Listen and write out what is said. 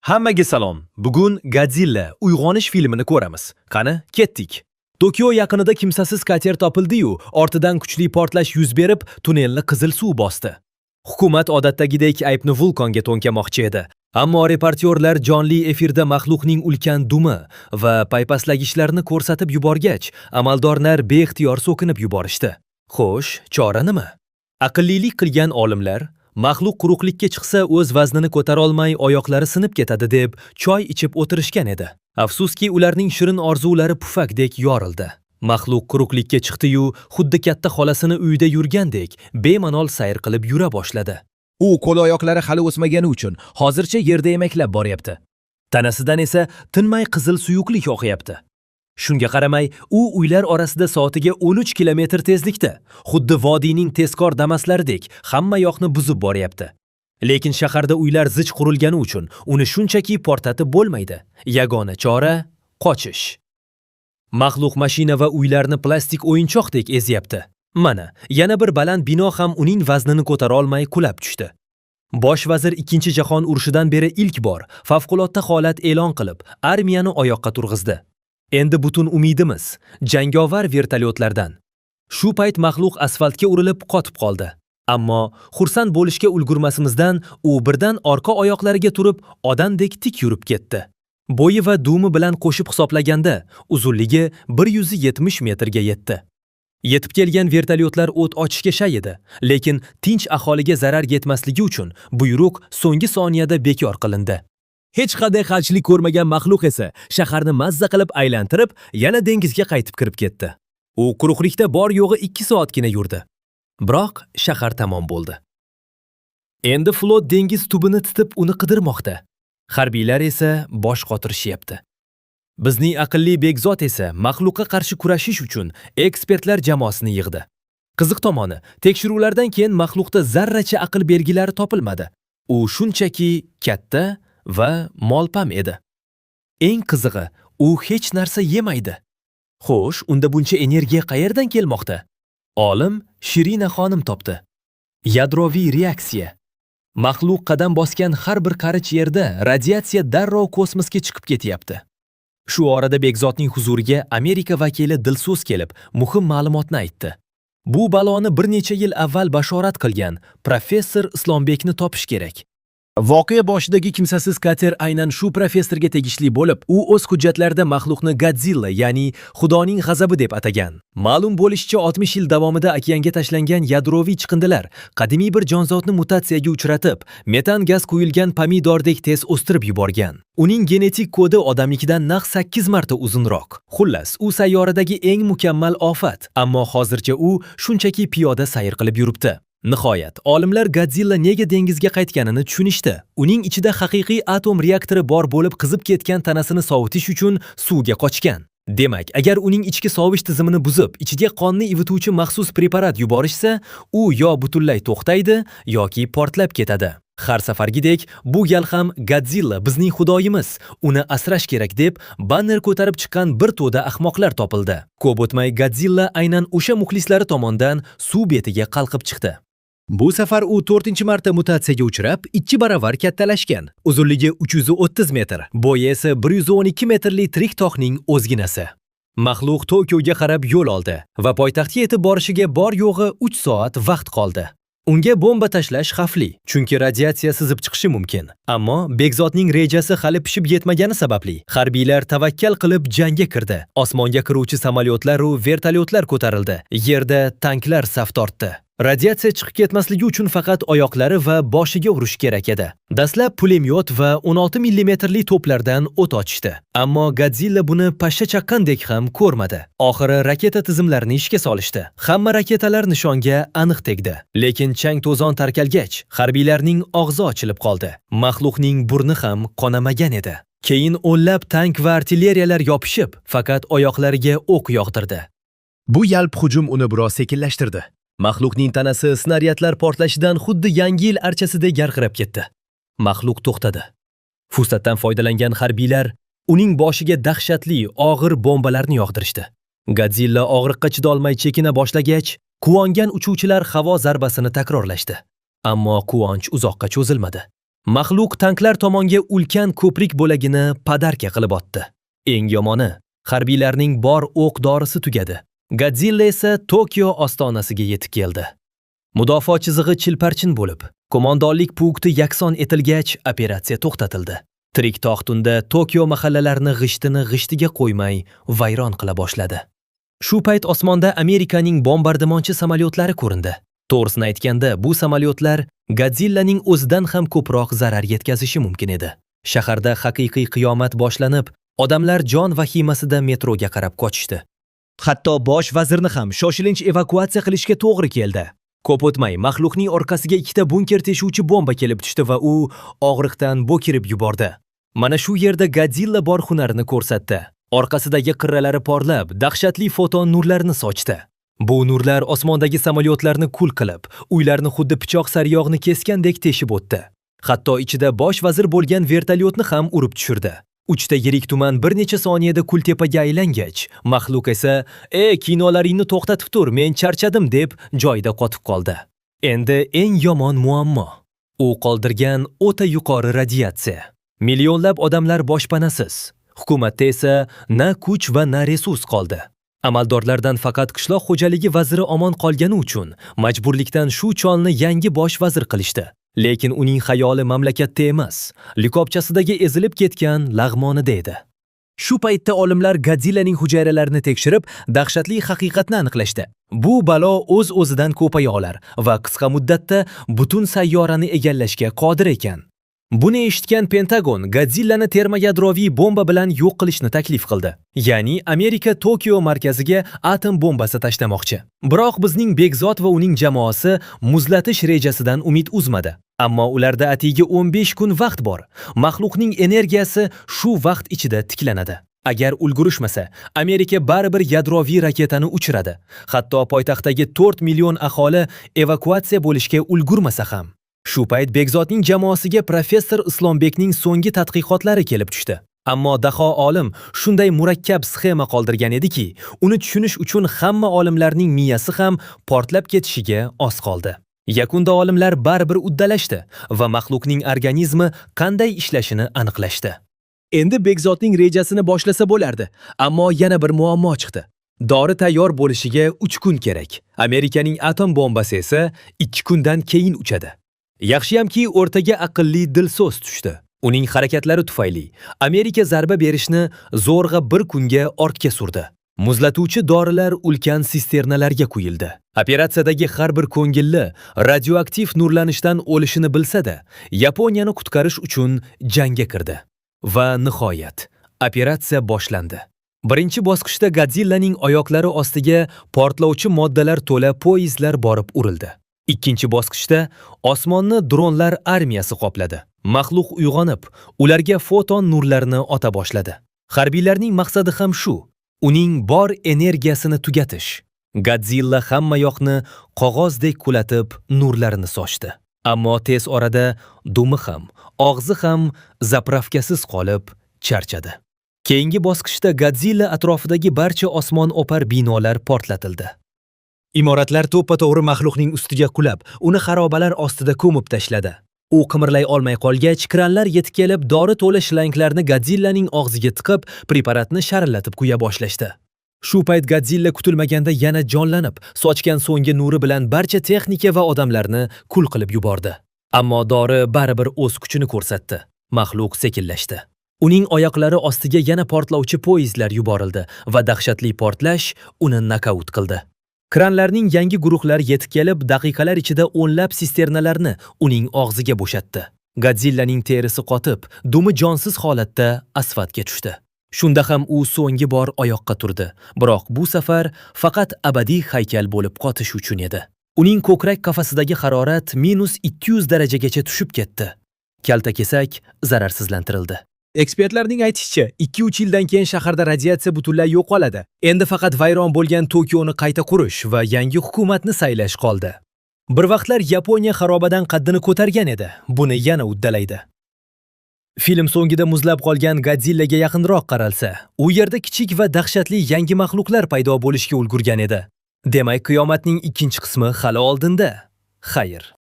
Hammaga salom. Bugun Godzilla uyg'onish filmini ko'ramiz. Qani, ketdik. Tokio yaqinida kimsasiz kater topildi-yu, ortidan kuchli portlash yuz berib, tunnelni qizil suv bosdi. Hukumat odatdagidek aybni vulqonga to'nkamoqchi edi. Ammo reportyorlar jonli efirda maxluqning ulkan dumi va paypaslagichlarini ko'rsatib yuborgach, amaldorlar beixtiyor so'kinib yuborishdi. Xo'sh, chora nima? Aqllilik qilgan olimlar maxluq quruqlikka chiqsa o'z vaznini ko'tara olmay oyoqlari sinib ketadi deb choy ichib o'tirishgan edi. Afsuski ularning shirin orzulari pufakdek yorildi. Maxluq quruqlikka chiqdi-yu, xuddi katta xolasini uyida yurgandek bemalol sayr qilib yura boshladi. U qo'l oyoqlari hali o'smagani uchun hozircha yerda emaklab boryapti. Tanasidan esa tinmay qizil suyuqlik oqyapti. Shunga qaramay, u uylar orasida soatiga 13 kilometr tezlikda, xuddi vodiyning tezkor damaslaridek hamma yoqni buzib boryapti. Lekin shaharda uylar zich qurilgani uchun uni shunchaki portatib bo'lmaydi. Yagona chora qochish. Maxluq mashina va uylarni plastik o'yinchoqdek ezyapti. Mana, yana bir baland bino ham uning vaznini ko'tara olmay qulab tushdi. Bosh vazir 2 jahon urushidan beri ilk bor favqulodda holat e'lon qilib, armiyani oyoqqa turg'izdi. Endi butun umidimiz jangovar vertolyotlardan. Shu payt maxluq asfaltga urilib qotib qoldi. Ammo xursand bo'lishga ulgurmasimizdan u birdan orqa oyoqlariga turib, odamdek tik yurib ketdi. Bo'yi va dumi bilan qo'shib hisoblaganda uzunligi 170 metrga yetdi. Yetib kelgan vertolyotlar o't ochishga shay edi, lekin tinch aholiga zarar yetmasligi uchun buyruq so'nggi soniyada bekor qilindi. Hech qanday qarshilik ko'rmagan maxluq esa shaharni mazza qilib aylantirib, yana dengizga qaytib kirib ketdi. U quruqlikda bor yo'g'i 2 soatgina yurdi. Biroq shahar tamom bo'ldi. Endi flot dengiz tubini titib uni qidirmoqda. Harbiylar esa bosh qotirishyapti. Bizning aqlli Begzod esa maxluqqa qarshi kurashish uchun ekspertlar jamoasini yig'di. Qiziq tomoni, tekshiruvlardan keyin maxluqda zarracha aql belgilari topilmadi. U shunchaki katta va molpam edi. Eng qizig'i, u hech narsa yemaydi. Xo'sh, unda buncha energiya qayerdan kelmoqda? Olim Shirina xonim topdi. Yadroviy reaksiya. Maxluq qadam bosgan har bir qarich yerda radiatsiya darrov kosmosga chiqib ketyapti. Shu orada Begzodning huzuriga Amerika vakili Dilso'z kelib, muhim ma'lumotni aytdi. Bu baloni bir necha yil avval bashorat qilgan professor Islombekni topish kerak. Voqea boshidagi kimsasiz kater aynan shu professorga tegishli bo'lib, u o'z hujjatlarida maxluqni Godzilla, ya'ni Xudoning g'azabi deb atagan. Ma'lum bo'lishicha 60 yil davomida okeanga tashlangan yadroviy chiqindilar qadimiy bir jonzotni mutatsiyaga uchratib, metan gaz quyilgan pomidordek tez o'stirib yuborgan. Uning genetik kodi odamnikidan naq 8 marta uzunroq. Xullas, u sayyoradagi eng mukammal ofat, ammo hozircha u shunchaki piyoda sayr qilib yuribdi. Nihoyat, olimlar Godzilla nega dengizga qaytganini tushunishdi. Uning ichida haqiqiy atom reaktori bor bo'lib qizib ketgan tanasini sovutish uchun suvga qochgan. Demak, agar uning ichki sovish tizimini buzib, ichiga qonni ivituvchi maxsus preparat yuborishsa, u yo butunlay to'xtaydi yoki portlab ketadi. Har safargidek, bu gal ham Godzilla bizning xudoyimiz, uni asrash kerak deb banner ko'tarib chiqqan bir to'da ahmoqlar topildi. Ko'p o'tmay Godzilla aynan o'sha muxlislari tomonidan suv betiga qalqib chiqdi. Bu safar u 4-marta mutatsiyaga uchrab, 2 baravar kattalashgan. Uzunligi 330 metr, bo'yi esa 112 metrli tirik tog'ning o'zginasi. Maxluq Tokioga qarab yo'l oldi va poytaxtga yetib borishiga bor yo'g'i 3 soat vaqt qoldi. Unga bomba tashlash xavfli, chunki radiatsiya sizib chiqishi mumkin. Ammo Begzodning rejasi hali pishib yetmagani sababli harbiylar tavakkal qilib jangga kirdi. Osmonga kiruvchi samolyotlar va vertolyotlar ko'tarildi. Yerda tanklar saf tortdi. Radiatsiya chiqib ketmasligi uchun faqat oyoqlari va boshiga urish kerak edi. Dastlab pulemyot va 16 millimetrli to'plardan o't ochishdi. Ammo Godzilla buni pashsha chaqqandek ham ko'rmadi. Oxiri raketa tizimlarini ishga solishdi. Hamma raketalar nishonga aniq tegdi. Lekin chang to'zon tarqalgach, harbiylarning og'zi ochilib qoldi. Maxluqning burni ham qonamagan edi. Keyin o'nlab tank va artilleriyalar yopishib, faqat oyoqlariga o'q yog'dirdi. Bu yalp hujum uni biroz sekinlashtirdi. Maxluqning tanasi snaryadlar portlashidan xuddi yangi yil archasidek yarqirab ketdi. Maxluq to'xtadi. Fursatdan foydalangan harbiylar uning boshiga dahshatli og'ir bombalarni yog'dirishdi. Godzilla og'riqqa chidolmay chekina boshlagach, quvongan uchuvchilar havo zarbasini takrorlashdi. Ammo quvonch uzoqqa cho'zilmadi. Maxluq tanklar tomonga ulkan ko'prik bo'lagini padarka qilib otdi. Eng yomoni, harbiylarning bor o'q-dorisi tugadi. Godzilla esa Tokio ostonasiga yetib keldi. Mudofaa chizig'i chilparchin bo'lib, qo'mondonlik punkti yakson etilgach, operatsiya to'xtatildi. Tirik tog' tunda Tokio mahallalarini g'ishtiga qo'ymay vayron qila boshladi. Shu payt osmonda Amerikaning bombardimonchi samolyotlari ko'rindi. To'g'risini aytganda, bu samolyotlar Godzillaning o'zidan ham ko'proq zarar yetkazishi mumkin edi. Shaharda haqiqiy qiyomat boshlanib, odamlar jon vahimasida metroga qarab qochishdi. Hatto bosh vazirni ham shoshilinch evakuatsiya qilishga to'g'ri keldi. Ko'p o'tmay Maxluqning orqasiga ikkita bunker teshuvchi bomba kelib tushdi va u og'riqdan bo'kirib yubordi. Mana shu yerda Godzilla bor hunarini ko'rsatdi. Orqasidagi qirralari porlab, dahshatli foton nurlarni sochdi. Bu nurlar osmondagi samolyotlarni kul qilib, uylarni xuddi pichoq sariyog'ni kesgandek teshib o'tdi. Hatto ichida bosh vazir bo'lgan vertolyotni ham urib tushirdi. Uchta yirik tuman bir necha soniyada kultepaga aylangach, Maxluq esa kinolaringni to'xtatib tur, men charchadim deb joyida qotib qoldi. Endi eng yomon muammo u qoldirgan o'ta yuqori radiatsiya. Millionlab odamlar boshpanasiz. Hukumatda esa na kuch va na resurs qoldi. Amaldorlardan faqat qishloq xo'jaligi vaziri omon qolgani uchun majburlikdan shu cholni yangi bosh vazir qilishdi. Lekin uning xayoli mamlakatda emas, likopchasidagi ezilib ketgan lag'monida edi. Shu paytda olimlar Godzillaning hujayralarini tekshirib, dahshatli haqiqatni aniqlashdi. Bu balo o'z-o'zidan ko'paya olar va qisqa muddatda butun sayyorani egallashga qodir ekan. Buni eshitgan Pentagon Godzillani termoyadroviy bomba bilan yo'q qilishni taklif qildi. Ya'ni Amerika Tokio markaziga atom bombasi tashlamoqchi. Biroq bizning Begzod va uning jamoasi muzlatish rejasidan umid uzmadi. Ammo ularda atigi 15 kun vaqt bor. Maxluqning energiyasi shu vaqt ichida tiklanadi. Agar ulgurishmasa, Amerika baribir yadroviy raketani uchiradi. Hatto poytaxtdagi 4 million aholi evakuatsiya bo'lishga ulgurmasa ham. Shu payt Begzodning jamoasiga professor Islombekning so'nggi tadqiqotlari kelib tushdi. Ammo daho olim shunday murakkab sxema qoldirgan ediki, uni tushunish uchun hamma olimlarning miyasi ham portlab ketishiga oz qoldi. Yakunda olimlar baribir uddalashdi va Maxluqning organizmi qanday ishlashini aniqlashdi. Endi Begzodning rejasini boshlasa bo'lardi, ammo yana bir muammo chiqdi. Dori tayyor bo'lishiga 3 kun kerak. Amerikaning atom bombasi esa 2 kundan keyin uchadi. Yaxshiyamki o'rtaga aqlli dilso'z tushdi. Uning harakatlari tufayli Amerika zarba berishni zo'rg'a bir kunga ortga surdi. Muzlatuvchi dorilar ulkan sisternalarga quyildi. Operatsiyadagi har bir ko'ngilli radioaktiv nurlanishdan o'lishini bilsa-da, Yaponiyani qutqarish uchun jangga kirdi. Va nihoyat, operatsiya boshlandi. Birinchi bosqichda Godzillaning oyoqlari ostiga portlovchi moddalar to'la poyezdlar borib urildi. Ikkinchi bosqichda osmonni dronlar armiyasi qopladi. Maxluq uyg'onib, ularga foton nurlarini ota boshladi. Harbiylarning maqsadi ham shu, uning bor energiyasini tugatish. Godzilla hamma yoqni qog'ozdek qulatib nurlarini sochdi. Ammo tez orada dumi ham, og'zi ham zapravkasiz qolib charchadi. Keyingi bosqichda Godzilla atrofidagi barcha osmon o'par binolar portlatildi. Imoratlar to'ppa-to'g'ri Maxluqning ustiga qulab, uni xarobalar ostida ko'mib tashladi. U qimirlay olmay qolgach, kranlar yetib kelib, dori to'la shlanklarni Godzillaning og'ziga tiqib, preparatni sharillatib quya boshlashdi. Shu payt Godzilla kutilmaganda yana jonlanib, sochgan so'nggi nuri bilan barcha texnika va odamlarni kul qilib yubordi. Ammo dori baribir o'z kuchini ko'rsatdi. Maxluq sekinlashdi. Uning oyoqlari ostiga yana portlovchi poyezdlar yuborildi va dahshatli portlash uni nokaut qildi. Kranlarning yangi guruhlari yetib kelib, daqiqalar ichida o'nlab sisternalarni uning og'ziga bo'shatdi. Godzillaning terisi qotib, dumi jonsiz holatda asfaltga tushdi. Shunda ham u so'nggi bor oyoqqa turdi. Biroq bu safar faqat abadiy haykal bo'lib qotish uchun edi. Uning ko'krak qafasidagi harorat -200 darajagacha tushib ketdi. Kaltakesak zararsizlantirildi. Ekspertlarning aytishicha, 2-3 yildan keyin shaharda radiatsiya butunlay yo'qoladi. Endi faqat vayron bo'lgan Tokioni qayta qurish va yangi hukumatni saylash qoldi. Bir vaqtlar Yaponiya xarobadan qaddini ko'targan edi. Buni yana uddalaydi. Film so'ngida muzlab qolgan Godzillaga yaqinroq qaralsa, u yerda kichik va dahshatli yangi maxluqlar paydo bo'lishga ulgurgan edi. Demak, qiyomatning ikkinchi qismi hali oldinda. Xayr.